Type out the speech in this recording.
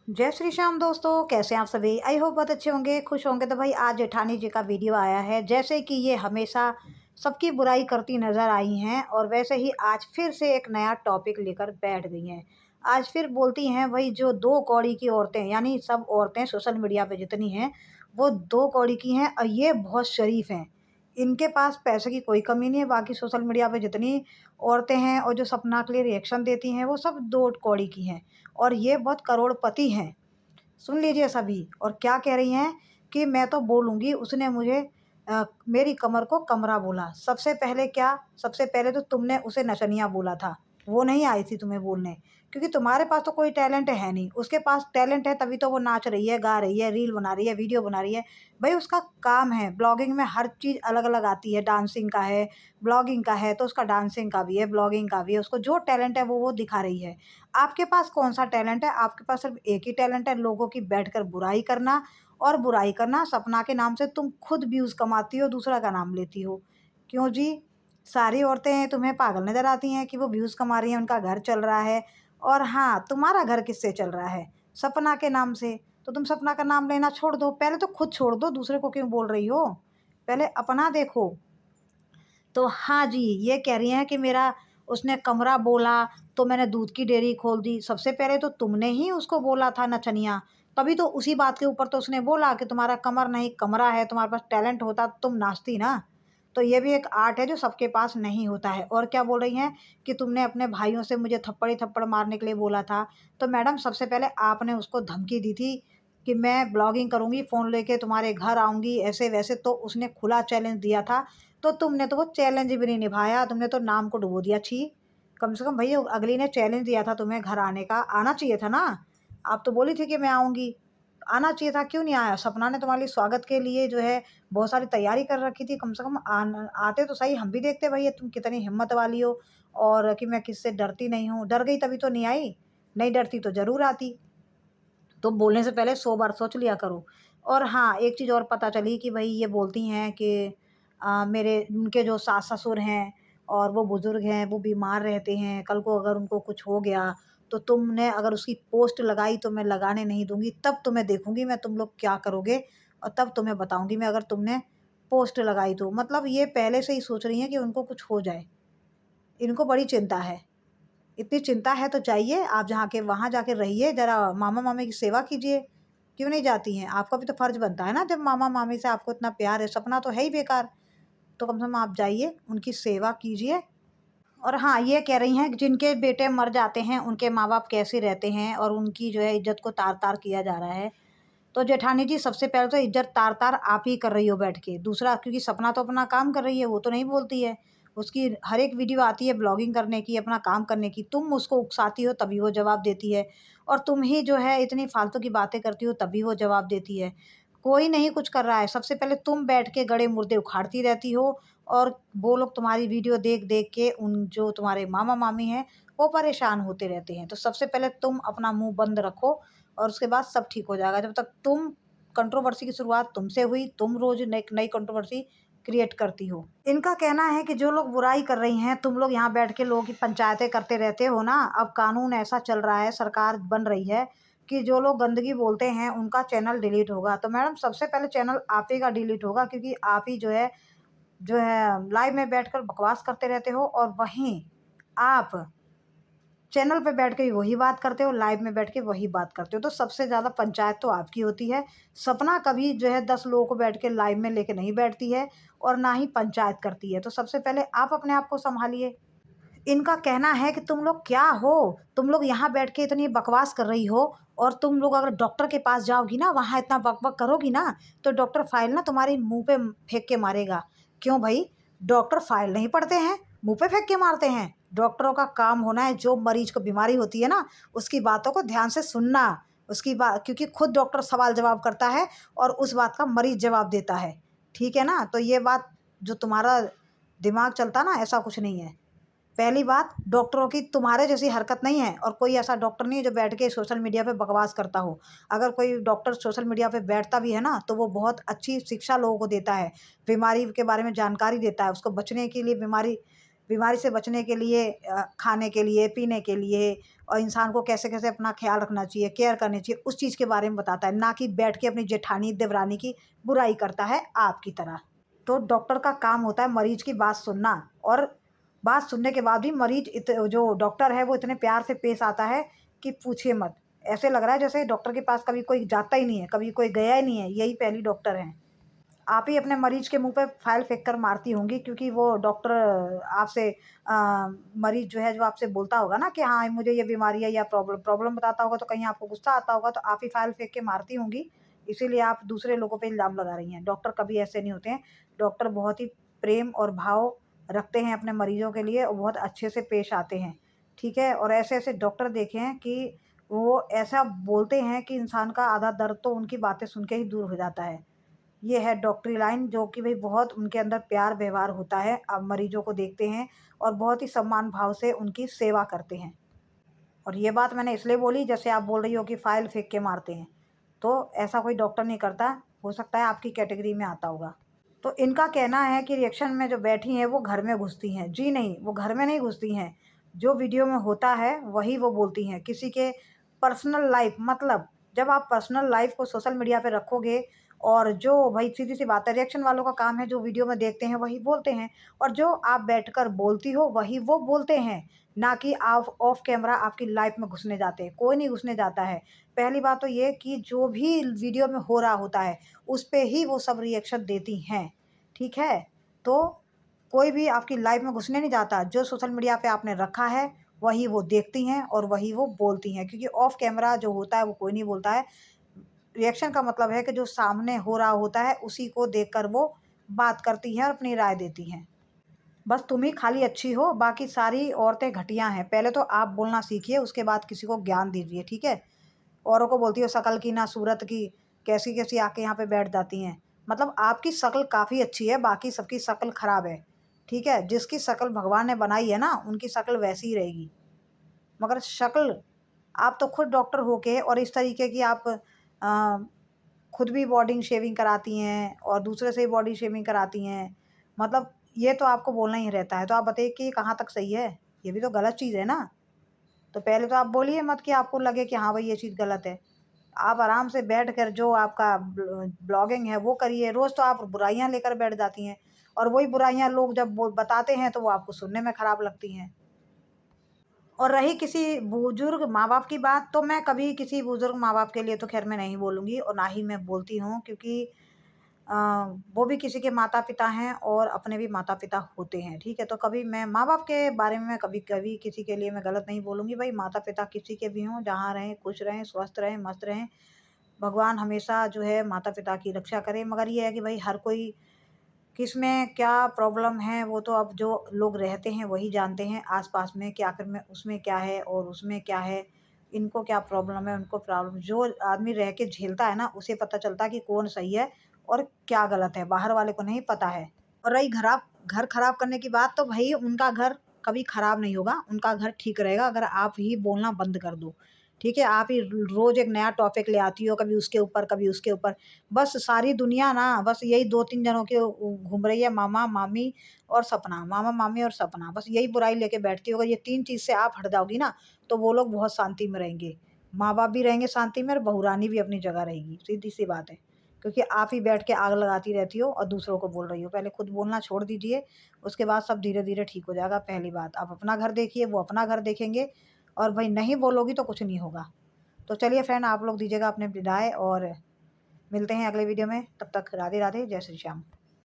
जय श्री श्याम दोस्तों, कैसे हैं आप सभी। आई होप बहुत अच्छे होंगे, खुश होंगे। तो भाई आज जेठानी जी का वीडियो आया है। जैसे कि ये हमेशा सबकी बुराई करती नज़र आई हैं और वैसे ही आज फिर से एक नया टॉपिक लेकर बैठ गई हैं। आज फिर बोलती हैं भाई जो दो कौड़ी की औरतें, यानी सब औरतें सोशल मीडिया पे जितनी हैं वो दो कौड़ी की हैं और ये बहुत शरीफ हैं। इनके पास पैसे की कोई कमी नहीं है। बाकी सोशल मीडिया पे जितनी औरतें हैं और जो सपना के लिए रिएक्शन देती हैं वो सब दो कौड़ी की हैं और ये बहुत करोड़पति हैं। सुन लीजिए सभी। और क्या कह रही हैं कि मैं तो बोलूँगी, उसने मुझे मेरी कमर को कमरा बोला। सबसे पहले तो तुमने उसे नचनिया बोला था, वो नहीं आई थी तुम्हें बोलने, क्योंकि तुम्हारे पास तो कोई टैलेंट है नहीं। उसके पास टैलेंट है तभी तो वो नाच रही है, गा रही है, रील बना रही है, वीडियो बना रही है। भाई उसका काम है, ब्लॉगिंग में हर चीज़ अलग-अलग आती है। डांसिंग का है, ब्लॉगिंग का है तो उसका डांसिंग का भी है, ब्लॉगिंग का भी है। उसको जो टैलेंट है वो दिखा रही है। आपके पास कौन-सा टैलेंट है? आपके पास सिर्फ़ एक ही टैलेंट है, लोगों की बैठकर बुराई करना और बुराई करना। सपना के नाम से तुम खुद व्यूज़ कमाती हो, दूसरा का नाम लेती हो। क्यों जी? सारी औरतें तुम्हें पागल नज़र आती हैं कि वो व्यूज़ कमा रही हैं, उनका घर चल रहा है। और हाँ, तुम्हारा घर किससे चल रहा है? सपना के नाम से। तो तुम सपना का नाम लेना छोड़ दो। पहले तो खुद छोड़ दो, दूसरे को क्यों बोल रही हो? पहले अपना देखो। तो हाँ जी, ये कह रही हैं कि मेरा उसने कमरा बोला तो मैंने दूध की डेयरी खोल दी। सबसे पहले तो तुमने ही उसको बोला था नचनिया, तभी तो उसी बात के ऊपर तो उसने बोला कि तुम्हारा कमर नहीं कमरा है, तुम्हारे पास टैलेंट होता तो तुम नाचती ना। तो ये भी एक आर्ट है जो सबके पास नहीं होता है। और क्या बोल रही हैं कि तुमने अपने भाइयों से मुझे थप्पड़ ही थप्पड़ मारने के लिए बोला था। तो मैडम सबसे पहले आपने उसको धमकी दी थी कि मैं ब्लॉगिंग करूँगी, फ़ोन लेके तुम्हारे घर आऊँगी, ऐसे-वैसे। तो उसने खुला चैलेंज दिया था। तो तुमने तो वो चैलेंज भी नहीं निभाया, तुमने तो नाम को डुबो दिया। छी! कम से कम भई अगली ने चैलेंज दिया था तुम्हें घर आने का, आना चाहिए था ना। आप तो बोली थी कि मैं आऊँगी, आना चाहिए था, क्यों नहीं आया? सपना ने तुम्हारे लिए स्वागत के लिए जो है बहुत सारी तैयारी कर रखी थी। कम से कम आते तो सही, हम भी देखते भई तुम कितनी हिम्मत वाली हो और कि मैं किससे डरती नहीं हूँ। डर गई तभी तो नहीं आई, नहीं डरती तो ज़रूर आती। तो बोलने से पहले 100 बार सोच लिया करो। और हाँ, एक चीज़ और पता चली कि भई ये बोलती हैं कि मेरे उनके जो सास-ससुर हैं और वो बुज़ुर्ग हैं, वो बीमार रहते हैं, कल को अगर उनको कुछ हो गया, तो तुमने अगर उसकी पोस्ट लगाई तो मैं लगाने नहीं दूँगी, तब तुम्हें देखूँगी मैं तुम लोग क्या करोगे और तब तुम्हें बताऊँगी मैं अगर तुमने पोस्ट लगाई तो। मतलब ये पहले से ही सोच रही हैं कि उनको कुछ हो जाए, इनको बड़ी चिंता है। इतनी चिंता है तो जाइए, आप जहाँ के वहाँ जाके रहिए, ज़रा मामा-मामी की सेवा कीजिए। क्यों नहीं जाती हैं? आपका भी तो फ़र्ज़ बनता है ना, जब मामा-मामी से आपको इतना प्यार है, सपना तो है ही बेकार, तो कम से कम आप जाइए, उनकी सेवा कीजिए। और हाँ, ये कह रही हैं कि जिनके बेटे मर जाते हैं, उनके माँ-बाप कैसे रहते हैं और उनकी जो है इज़्ज़त को तार-तार किया जा रहा है। तो जेठानी जी सबसे पहले तो इज़्ज़त तार-तार आप ही कर रही हो बैठ के। दूसरा, क्योंकि सपना तो अपना काम कर रही है, वो तो नहीं बोलती है। उसकी हर एक वीडियो आती है ब्लॉगिंग करने की, अपना काम करने की। तुम उसको उकसाती हो तभी वो जवाब देती है और तुम ही जो है इतनी फालतू की बातें करती हो तभी वो जवाब देती है। कोई नहीं कुछ कर रहा है, सबसे पहले तुम बैठ के गड़े-मुर्दे उखाड़ती रहती हो और वो लोग तुम्हारी वीडियो देख-देख के उन जो तुम्हारे मामा-मामी हैं, वो परेशान होते रहते हैं। तो सबसे पहले तुम अपना मुँह बंद रखो और उसके बाद सब ठीक हो जाएगा। जब तक तुम कंट्रोवर्सी की शुरुआत तुमसे हुई, तुम रोज़ नई नई कंट्रोवर्सी क्रिएट करती हो। इनका कहना है कि जो लोग बुराई कर रही हैं, तुम लोग यहाँ बैठ के लोगों की पंचायतें करते रहते हो ना। अब कानून ऐसा चल रहा है, सरकार बन रही है कि जो लोग गंदगी बोलते हैं, उनका चैनल डिलीट होगा। तो मैडम सबसे पहले चैनल आप ही का डिलीट होगा, क्योंकि आप ही जो है लाइव में बैठकर बकवास करते रहते हो और वहीं आप चैनल पे बैठ के भी वही बात करते हो, लाइव में बैठ के वही बात करते हो, तो सबसे ज़्यादा पंचायत तो आपकी होती है। सपना कभी जो है 10 लोगों को बैठ के लाइव में लेके नहीं बैठती है और ना ही पंचायत करती है। तो सबसे पहले आप अपने आप को सँभालिए। इनका कहना है कि तुम लोग क्या हो? तुम लोग यहाँ बैठ के इतनी बकवास कर रही हो और तुम लोग अगर डॉक्टर के पास जाओगी ना, वहाँ इतना बक-बक करोगी ना, तो डॉक्टर फ़ाइल ना तुम्हारे मुँह पे फेंक के मारेगा। क्यों भई? डॉक्टर फ़ाइल नहीं पढ़ते हैं, मुँह पे फेंक के मारते हैं। डॉक्टरों का काम होना है, जो मरीज़ को बीमारी होती है ना, उसकी बातों को ध्यान से सुनना। उसकी बा क्योंकि खुद डॉक्टर सवाल-जवाब करता है और उस बात का मरीज़ जवाब देता है। ठीक है ना? तो ये बात जो तुम्हारा दिमाग चलता है ना, ऐसा कुछ नहीं है। पहली बात, डॉक्टरों की तुम्हारे जैसी हरकत नहीं है और कोई ऐसा डॉक्टर नहीं है जो बैठ के सोशल मीडिया पे बकवास करता हो। अगर कोई डॉक्टर सोशल मीडिया पे बैठता भी है ना, तो वो बहुत अच्छी शिक्षा लोगों को देता है, बीमारी के बारे में जानकारी देता है, उसको बचने के लिए बीमारी बीमारी से बचने के लिए खाने के लिए, पीने के लिए और इंसान को कैसे-कैसे अपना ख़्याल रखना चाहिए, केयर करनी चाहिए, उस चीज़ के बारे में बताता है, ना कि बैठ के अपनी जेठानी, देवरानी की बुराई करता है आपकी तरह। तो डॉक्टर का काम होता है मरीज़ की बात सुनना, और बात सुनने के बाद भी मरीज़ जो डॉक्टर है वो इतने प्यार से पेश आता है कि पूछिए मत। ऐसे लग रहा है जैसे डॉक्टर के पास कभी कोई जाता ही नहीं है, कभी कोई गया ही नहीं है, यही पहली डॉक्टर हैं। आप ही अपने मरीज़ के मुँह पे फाइल फेंक कर मारती होंगी, क्योंकि वो डॉक्टर आपसे मरीज़ जो है जो आपसे बोलता होगा ना कि हाँ, मुझे ये बीमारी है या प्रॉब्लम प्रॉब्लम बताता होगा, तो कहीं आपको गुस्सा आता होगा तो आप ही फाइल फेंक के मारती होंगी। इसीलिए आप दूसरे लोगों पे इल्ज़ाम लगा रही हैं। डॉक्टर कभी ऐसे नहीं होते हैं। डॉक्टर बहुत ही प्रेम और भाव रखते हैं अपने मरीज़ों के लिए और बहुत अच्छे से पेश आते हैं, ठीक है? और ऐसे-ऐसे डॉक्टर देखे हैं कि वो ऐसा बोलते हैं कि इंसान का आधा दर्द तो उनकी बातें सुन के ही दूर हो जाता है। ये है डॉक्टरी लाइन, जो कि भई बहुत उनके अंदर प्यार व्यवहार होता है। अब मरीज़ों को देखते हैं और बहुत ही सम्मान भाव से उनकी सेवा करते हैं। और ये बात मैंने इसलिए बोली, जैसे आप बोल रही हो कि फ़ाइल फेंक के मारते हैं, तो ऐसा कोई डॉक्टर नहीं करता। हो सकता है आपकी कैटेगरी में आता होगा। तो इनका कहना है कि रिएक्शन में जो बैठी हैं वो घर में घुसती हैं। जी नहीं, वो घर में नहीं घुसती हैं। जो वीडियो में होता है वही वो बोलती हैं। किसी के पर्सनल लाइफ़, मतलब जब आप पर्सनल लाइफ़ को सोशल मीडिया पे रखोगे, और जो भई सीधी-सी बात है, रिएक्शन वालों का काम है जो वीडियो में देखते हैं वही बोलते हैं, और जो आप बैठकर बोलती हो वही वो बोलते हैं, ना कि आप ऑफ कैमरा आपकी लाइफ़ में घुसने जाते हैं। कोई नहीं घुसने जाता है। पहली बात तो ये कि जो भी वीडियो में हो रहा होता है, उस पे ही वो सब रिएक्शन देती हैं। ठीक है? तो कोई भी आपकी लाइफ़ में घुसने नहीं जाता। जो सोशल मीडिया पे आपने रखा है, वही वो देखती हैं और वही वो बोलती हैं, क्योंकि ऑफ कैमरा जो होता है वो कोई नहीं बोलता है। रिएक्शन का मतलब है कि जो सामने हो रहा होता है उसी को देखकर वो बात करती हैं और अपनी राय देती हैं। बस तुम ही खाली अच्छी हो, बाकी सारी औरतें घटिया हैं। पहले तो आप बोलना सीखिए, उसके बाद किसी को ज्ञान दीजिए, ठीक है? औरों को बोलती हो शकल की ना सूरत की, कैसी-कैसी आके यहाँ पे बैठ जाती हैं। मतलब आपकी शकल काफ़ी अच्छी है, बाकी सबकी शकल खराब है, ठीक है? जिसकी शकल भगवान ने बनाई है ना, उनकी शकल वैसी ही रहेगी। मगर शकल, आप तो खुद डॉक्टर होके और इस तरीके की आप अ, खुद भी बॉडी शेविंग कराती हैं और दूसरे से भी बॉडी शेविंग कराती हैं। मतलब ये तो आपको बोलना ही रहता है, तो आप बताइए कि ये कहाँ तक सही है? ये भी तो गलत चीज़ है ना? तो पहले तो आप बोलिए मत कि आपको लगे कि हाँ भाई ये चीज़ गलत है। आप आराम से बैठकर जो आपका ब्लॉगिंग है वो करिए। रोज़ तो आप बुराइयाँ लेकर बैठ जाती हैं, और वही बुराइयाँ लोग जब वो बताते हैं तो वो आपको सुनने में खराब लगती हैं। और रही किसी बुज़ुर्ग माँ-बाप की बात, तो मैं कभी किसी बुज़ुर्ग माँ-बाप के लिए तो ख़ैर मैं नहीं बोलूँगी और ना ही मैं बोलती हूँ, क्योंकि अ, वो भी किसी के माता-पिता हैं और अपने भी माता-पिता होते हैं, ठीक है? तो कभी मैं माँ-बाप के बारे में मैं कभी-कभी किसी के लिए मैं गलत नहीं बोलूँगी। भई माता-पिता किसी के भी हों, जहाँ रहें, खुश रहें, स्वस्थ रहें, मस्त रहें। भगवान हमेशा जो है माता-पिता की रक्षा करे, मगर ये है कि भई हर कोई किसमें क्या प्रॉब्लम है वो तो अब जो लोग रहते हैं वही जानते हैं आस-पास में कि आखिर में उसमें क्या है और उसमें क्या है, इनको क्या प्रॉब्लम है, उनको प्रॉब्लम। जो आदमी रह के झेलता है ना, उसे पता चलता है कि कौन सही है और क्या गलत है, बाहर वाले को नहीं पता है। और रही घर खराब करने की बात, तो भई उनका घर कभी खराब नहीं होगा, उनका घर ठीक रहेगा अगर आप ही बोलना बंद कर दो। ठीक है? आप ही रोज़ एक नया टॉपिक ले आती हो, कभी उसके ऊपर, कभी उसके ऊपर। बस सारी दुनिया ना बस यही 2-3 जनों के घूम रही है, मामा, मामी और सपना, मामा, मामी और सपना। बस यही बुराई लेके बैठती हो। अगर ये 3 चीज़ से आप हट जाओगी ना, तो वो लोग बहुत शांति में रहेंगे। माँ-बाप भी रहेंगे शांति में और बहुरानी भी अपनी जगह रहेगी, सीधी-सी बात है। क्योंकि आप ही बैठ के आग लगाती रहती हो और दूसरों को बोल रही हो। पहले खुद बोलना छोड़ दीजिए, उसके बाद सब धीरे-धीरे ठीक हो जाएगा। पहली बात, आप अपना घर देखिए, वो अपना घर देखेंगे, और भई नहीं बोलोगी तो कुछ नहीं होगा। तो चलिए फ्रेंड, आप लोग दीजिएगा अपनी विदाई और मिलते हैं अगले वीडियो में। तब तक राधे राधे, जय श्री श्याम।